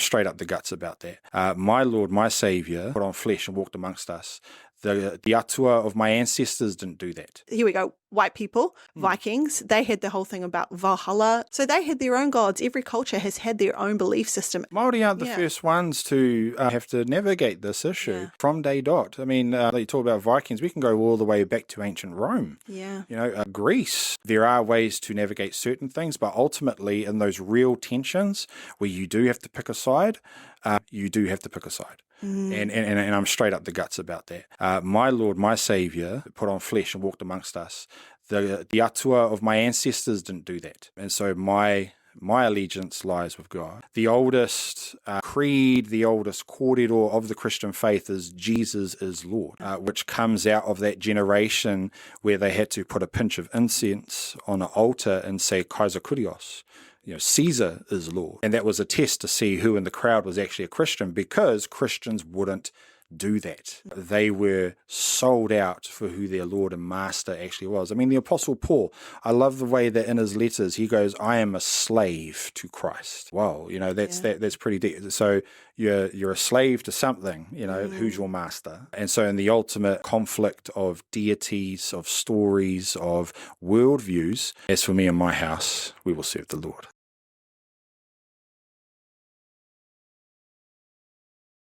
straight up the guts about that. My Lord, my Saviour, put on flesh and walked amongst us. The atua of my ancestors didn't do that. Here we go. White people, Vikings, they had the whole thing about Valhalla. So they had their own gods. Every culture has had their own belief system. Māori aren't the first ones to have to navigate this issue from day dot. I mean, you talk about Vikings, we can go all the way back to ancient Rome. Yeah. Greece. There are ways to navigate certain things, but ultimately in those real tensions where you do have to pick a side, you do have to pick a side. And I'm straight up the guts about that. My Lord, my Saviour, put on flesh and walked amongst us. The atua of my ancestors didn't do that. And so my allegiance lies with God. The oldest creed, the oldest kōrero of the Christian faith is Jesus is Lord, which comes out of that generation where they had to put a pinch of incense on an altar and say Kaiser Kurios. Caesar is Lord. And that was a test to see who in the crowd was actually a Christian, because Christians wouldn't do that. They were sold out for who their Lord and Master actually was. I mean, the Apostle Paul, I love the way that in his letters he goes, I am a slave to Christ. Wow, that's pretty deep. So you're a slave to something, who's your master? And so in the ultimate conflict of deities, of stories, of worldviews, as for me and my house, we will serve the Lord.